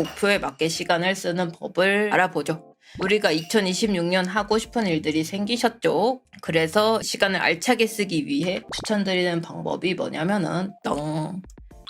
목표에 맞게 시간을 쓰는 법을 알아보죠. 우리가 2026년 하고 싶은 일들이 생기셨죠? 그래서 시간을 알차게 쓰기 위해 추천드리는 방법이 뭐냐면은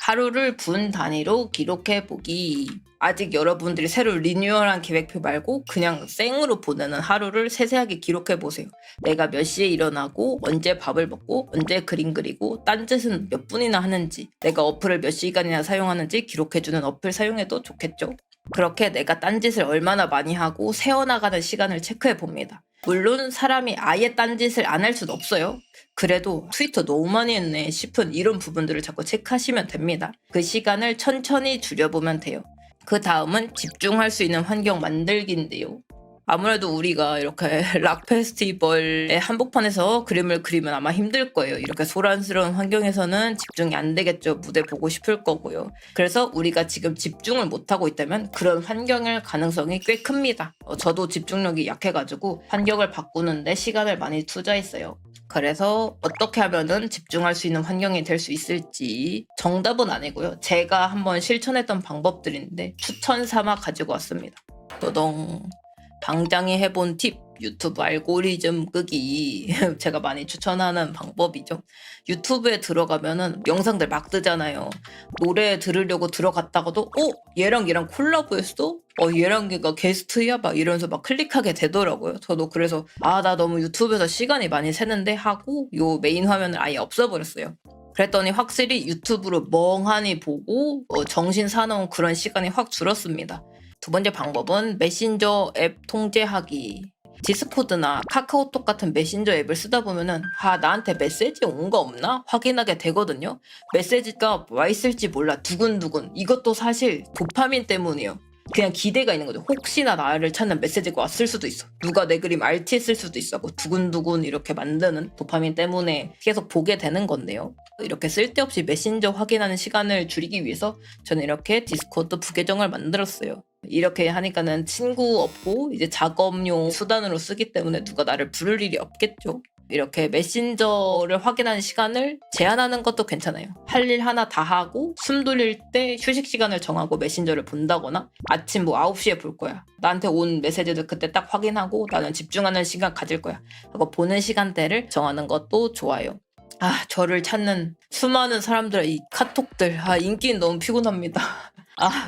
하루를 분 단위로 기록해 보기. 아직 여러분들이 새로 리뉴얼한 계획표 말고 그냥 생으로 보내는 하루를 세세하게 기록해 보세요. 내가 몇 시에 일어나고 언제 밥을 먹고 언제 그림 그리고 딴짓은 몇 분이나 하는지, 내가 어플을 몇 시간이나 사용하는지 기록해주는 어플 사용해도 좋겠죠. 그렇게 내가 딴짓을 얼마나 많이 하고 세워나가는 시간을 체크해 봅니다. 물론 사람이 아예 딴짓을 안 할 수는 없어요. 그래도 트위터 너무 많이 했네 싶은 이런 부분들을 자꾸 체크하시면 됩니다. 그 시간을 천천히 줄여보면 돼요. 그 다음은 집중할 수 있는 환경 만들기인데요. 아무래도 우리가 이렇게 락 페스티벌의 한복판에서 그림을 그리면 아마 힘들 거예요. 이렇게 소란스러운 환경에서는 집중이 안 되겠죠. 무대 보고 싶을 거고요. 그래서 우리가 지금 집중을 못하고 있다면 그런 환경일 가능성이 꽤 큽니다. 저도 집중력이 약해가지고 환경을 바꾸는데 시간을 많이 투자했어요. 그래서 어떻게 하면은 집중할 수 있는 환경이 될 수 있을지 정답은 아니고요. 제가 한번 실천했던 방법들인데 추천 삼아 가지고 왔습니다. 또동 당장에 해본 팁, 유튜브 알고리즘 끄기. 제가 많이 추천하는 방법이죠. 유튜브에 들어가면은 영상들 막 뜨잖아요. 노래 들으려고 들어갔다가도 얘랑 콜라보했어? 얘랑 얘가 게스트야? 막 이러면서 막 클릭하게 되더라고요. 저도 그래서 나 너무 유튜브에서 시간이 많이 새는데 하고 요 메인 화면을 아예 없애버렸어요. 그랬더니 확실히 유튜브로 멍하니 보고 정신 사나운 그런 시간이 확 줄었습니다. 두 번째 방법은 메신저 앱 통제하기. 디스코드나 카카오톡 같은 메신저 앱을 쓰다 보면은 나한테 메시지 온 거 없나? 확인하게 되거든요. 메시지가 와 있을지 몰라. 두근두근. 이것도 사실 도파민 때문이에요. 그냥 기대가 있는 거죠. 혹시나 나를 찾는 메시지가 왔을 수도 있어. 누가 내 그림 RT했을 수도 있어. 하고 두근두근 이렇게 만드는 도파민 때문에 계속 보게 되는 건데요. 이렇게 쓸데없이 메신저 확인하는 시간을 줄이기 위해서 저는 이렇게 디스코드 부계정을 만들었어요. 이렇게 하니까는 친구 없고 이제 작업용 수단으로 쓰기 때문에 누가 나를 부를 일이 없겠죠. 이렇게 메신저를 확인하는 시간을 제한하는 것도 괜찮아요. 할 일 하나 다 하고 숨 돌릴 때 휴식 시간을 정하고 메신저를 본다거나 아침 9시에 볼 거야. 나한테 온 메시지들 그때 딱 확인하고 나는 집중하는 시간 가질 거야. 하고 보는 시간대를 정하는 것도 좋아요. 저를 찾는 수많은 사람들의 이 카톡들. 인기는 너무 피곤합니다.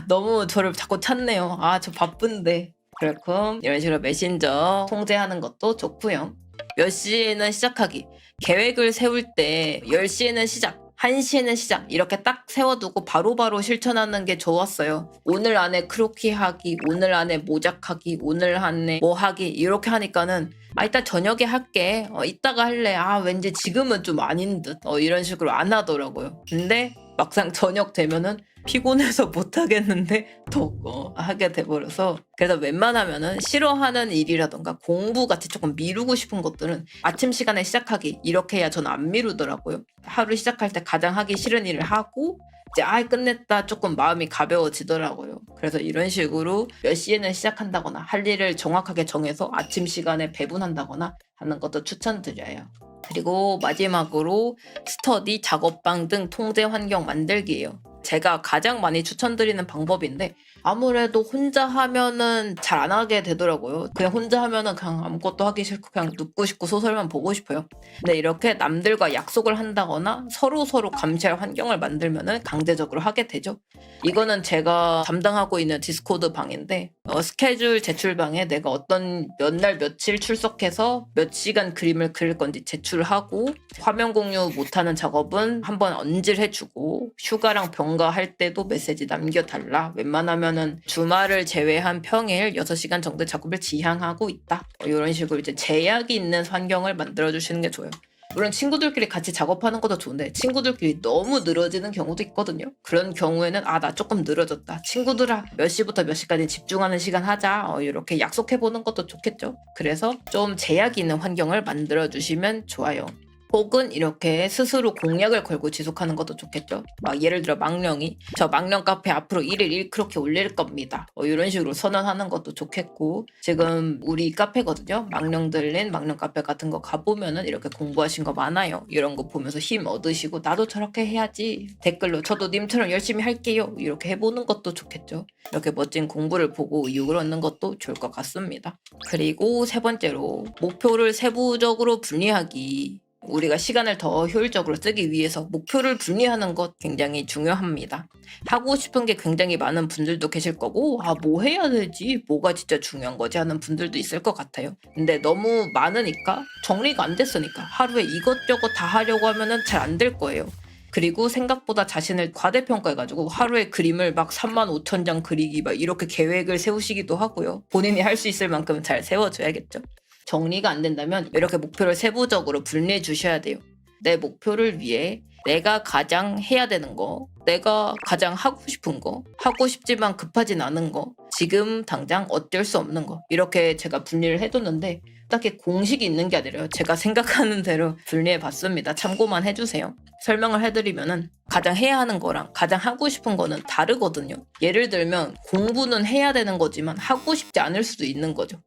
너무 저를 자꾸 찾네요. 저 바쁜데. 그렇고 이런 식으로 메신저 통제하는 것도 좋고요. 몇 시에는 시작하기. 계획을 세울 때 10시에는 시작, 1시에는 시작 이렇게 딱 세워두고 바로바로 실천하는 게 좋았어요. 오늘 안에 크로키 하기, 오늘 안에 모작하기, 오늘 안에 뭐 하기 이렇게 하니까는 일단 저녁에 할게. 이따가 할래. 왠지 지금은 좀 아닌 듯. 이런 식으로 안 하더라고요. 근데 막상 저녁 되면은 피곤해서 못하겠는데 더 하게 돼버려서 그래서 웬만하면은 싫어하는 일이라던가 공부같이 조금 미루고 싶은 것들은 아침 시간에 시작하기 이렇게 해야 저는 안 미루더라고요. 하루 시작할 때 가장 하기 싫은 일을 하고 이제 끝냈다 조금 마음이 가벼워지더라고요. 그래서 이런 식으로 몇 시에는 시작한다거나 할 일을 정확하게 정해서 아침 시간에 배분한다거나 하는 것도 추천드려요. 그리고 마지막으로 스터디, 작업방 등 통제 환경 만들기예요. 제가 가장 많이 추천드리는 방법인데 아무래도 혼자 하면은 잘 안 하게 되더라고요. 그냥 혼자 하면은 그냥 아무것도 하기 싫고 그냥 눕고 싶고 소설만 보고 싶어요. 근데 이렇게 남들과 약속을 한다거나 서로 감시할 환경을 만들면은 강제적으로 하게 되죠. 이거는 제가 담당하고 있는 디스코드 방인데 스케줄 제출방에 내가 어떤 몇 날 며칠 출석해서 몇 시간 그림을 그릴 건지 제출하고 화면 공유 못하는 작업은 한번 언질해주고 휴가랑 병가할 때도 메시지 남겨달라. 웬만하면은 주말을 제외한 평일 6시간 정도 작업을 지향하고 있다. 이런 식으로 이제 제약이 있는 환경을 만들어주시는 게 좋아요. 물론 친구들끼리 같이 작업하는 것도 좋은데 친구들끼리 너무 늘어지는 경우도 있거든요. 그런 경우에는 나 조금 늘어졌다. 친구들아 몇 시부터 몇 시까지 집중하는 시간 하자. 이렇게 약속해보는 것도 좋겠죠. 그래서 좀 제약이 있는 환경을 만들어주시면 좋아요. 혹은 이렇게 스스로 공약을 걸고 지속하는 것도 좋겠죠. 막 예를 들어 망령이 저 망령 카페 앞으로 1일 1그렇게 올릴 겁니다. 이런 식으로 선언하는 것도 좋겠고, 지금 우리 카페거든요. 망령들린 망령 카페 같은 거 가보면은 이렇게 공부하신 거 많아요. 이런 거 보면서 힘 얻으시고 나도 저렇게 해야지. 댓글로 저도 님처럼 열심히 할게요. 이렇게 해보는 것도 좋겠죠. 이렇게 멋진 공부를 보고 의욕을 얻는 것도 좋을 것 같습니다. 그리고 세 번째로 목표를 세부적으로 분리하기. 우리가 시간을 더 효율적으로 쓰기 위해서 목표를 분리하는 것 굉장히 중요합니다. 하고 싶은 게 굉장히 많은 분들도 계실 거고, 뭐 해야 되지? 뭐가 진짜 중요한 거지? 하는 분들도 있을 것 같아요. 근데 너무 많으니까 정리가 안 됐으니까 하루에 이것저것 다 하려고 하면은 잘 안 될 거예요. 그리고 생각보다 자신을 과대평가해가지고 하루에 그림을 막 35,000장 그리기 막 이렇게 계획을 세우시기도 하고요. 본인이 할 수 있을 만큼 잘 세워줘야겠죠. 정리가 안 된다면 이렇게 목표를 세부적으로 분리해 주셔야 돼요. 내 목표를 위해 내가 가장 해야 되는 거, 내가 가장 하고 싶은 거, 하고 싶지만 급하진 않은 거, 지금 당장 어쩔 수 없는 거, 이렇게 제가 분리를 해뒀는데 딱히 공식이 있는 게 아니라요. 제가 생각하는 대로 분리해 봤습니다. 참고만 해주세요. 설명을 해드리면은 가장 해야 하는 거랑 가장 하고 싶은 거는 다르거든요. 예를 들면 공부는 해야 되는 거지만 하고 싶지 않을 수도 있는 거죠.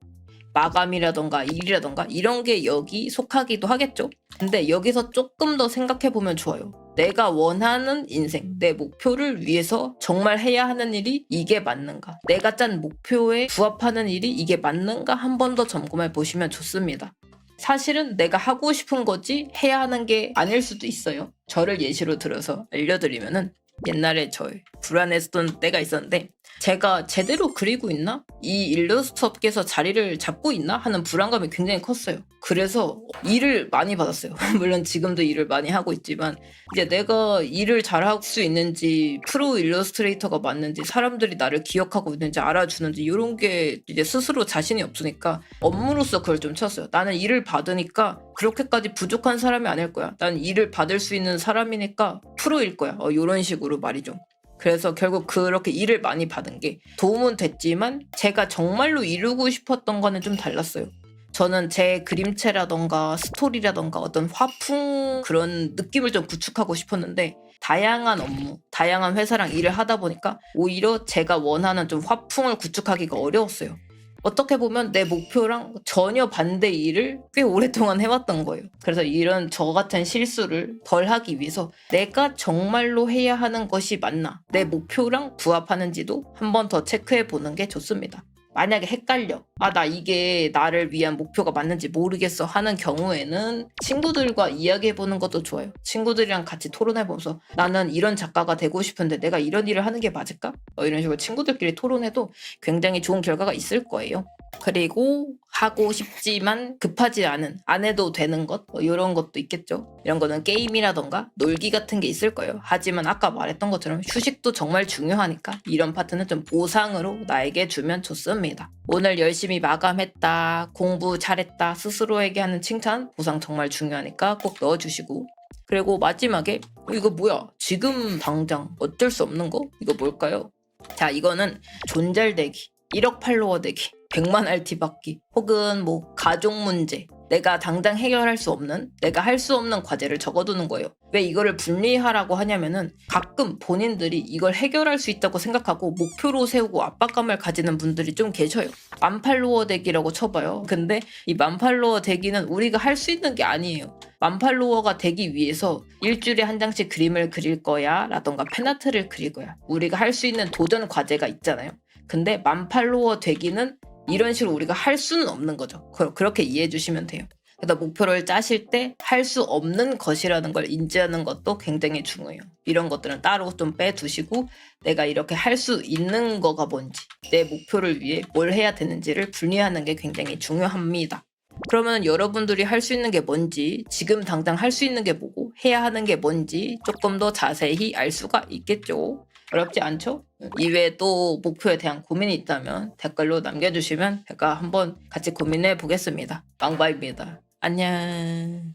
마감이라던가 일이라던가 이런 게 여기 속하기도 하겠죠. 근데 여기서 조금 더 생각해보면 좋아요. 내가 원하는 인생, 내 목표를 위해서 정말 해야 하는 일이 이게 맞는가? 내가 짠 목표에 부합하는 일이 이게 맞는가? 한 번 더 점검해 보시면 좋습니다. 사실은 내가 하고 싶은 거지 해야 하는 게 아닐 수도 있어요. 저를 예시로 들어서 알려드리면은 옛날에 저 불안했던 때가 있었는데, 제가 제대로 그리고 있나? 이 일러스트 업계에서 자리를 잡고 있나? 하는 불안감이 굉장히 컸어요. 그래서 일을 많이 받았어요. 물론 지금도 일을 많이 하고 있지만, 이제 내가 일을 잘할 수 있는지, 프로 일러스트레이터가 맞는지, 사람들이 나를 기억하고 있는지 알아주는지 이런 게 이제 스스로 자신이 없으니까 업무로서 그걸 좀 쳤어요. 나는 일을 받으니까 그렇게까지 부족한 사람이 아닐 거야. 난 일을 받을 수 있는 사람이니까 프로일 거야. 이런 식으로 말이죠. 그래서 결국 그렇게 일을 많이 받은 게 도움은 됐지만 제가 정말로 이루고 싶었던 거는 좀 달랐어요. 저는 제 그림체라던가 스토리라던가 어떤 화풍 그런 느낌을 좀 구축하고 싶었는데, 다양한 업무, 다양한 회사랑 일을 하다 보니까 오히려 제가 원하는 좀 화풍을 구축하기가 어려웠어요. 어떻게 보면 내 목표랑 전혀 반대 일을 꽤 오랫동안 해왔던 거예요. 그래서 이런 저 같은 실수를 덜 하기 위해서 내가 정말로 해야 하는 것이 맞나, 내 목표랑 부합하는지도 한 번 더 체크해 보는 게 좋습니다. 만약에 헷갈려, 나 이게 나를 위한 목표가 맞는지 모르겠어 하는 경우에는 친구들과 이야기해보는 것도 좋아요. 친구들이랑 같이 토론해보면서 나는 이런 작가가 되고 싶은데 내가 이런 일을 하는 게 맞을까? 이런 식으로 친구들끼리 토론해도 굉장히 좋은 결과가 있을 거예요. 그리고 하고 싶지만 급하지 않은, 안 해도 되는 것, 이런 것도 있겠죠. 이런 거는 게임이라던가 놀기 같은 게 있을 거예요. 하지만 아까 말했던 것처럼 휴식도 정말 중요하니까 이런 파트는 좀 보상으로 나에게 주면 좋습니다. 오늘 열심히 마감했다, 공부 잘했다, 스스로에게 하는 칭찬, 보상 정말 중요하니까 꼭 넣어주시고, 그리고 마지막에 이거 뭐야? 지금 당장 어쩔 수 없는 거? 이거 뭘까요? 자, 이거는 존잘되기, 1억 팔로워 되기, 100만 RT 받기, 혹은 뭐 가족 문제, 내가 당장 해결할 수 없는, 내가 할 수 없는 과제를 적어두는 거예요. 왜 이거를 분리하라고 하냐면은 가끔 본인들이 이걸 해결할 수 있다고 생각하고 목표로 세우고 압박감을 가지는 분들이 좀 계셔요. 1000팔로워 되기라고 쳐봐요. 근데 이 1000팔로워 되기는 우리가 할 수 있는 게 아니에요. 1000팔로워가 되기 위해서 일주일에 한 장씩 그림을 그릴 거야 라던가 팬아트를 그릴 거야. 우리가 할 수 있는 도전 과제가 있잖아요. 근데 1000팔로워 되기는 이런 식으로 우리가 할 수는 없는 거죠. 그렇게 이해해 주시면 돼요. 그래서 목표를 짜실 때 할 수 없는 것이라는 걸 인지하는 것도 굉장히 중요해요. 이런 것들은 따로 좀 빼두시고 내가 이렇게 할 수 있는 거가 뭔지, 내 목표를 위해 뭘 해야 되는지를 분리하는 게 굉장히 중요합니다. 그러면 여러분들이 할 수 있는 게 뭔지, 지금 당장 할 수 있는 게 뭐고 해야 하는 게 뭔지 조금 더 자세히 알 수가 있겠죠. 어렵지 않죠? 이외에 또 목표에 대한 고민이 있다면 댓글로 남겨주시면 제가 한번 같이 고민해 보겠습니다. 망바입니다. 안녕.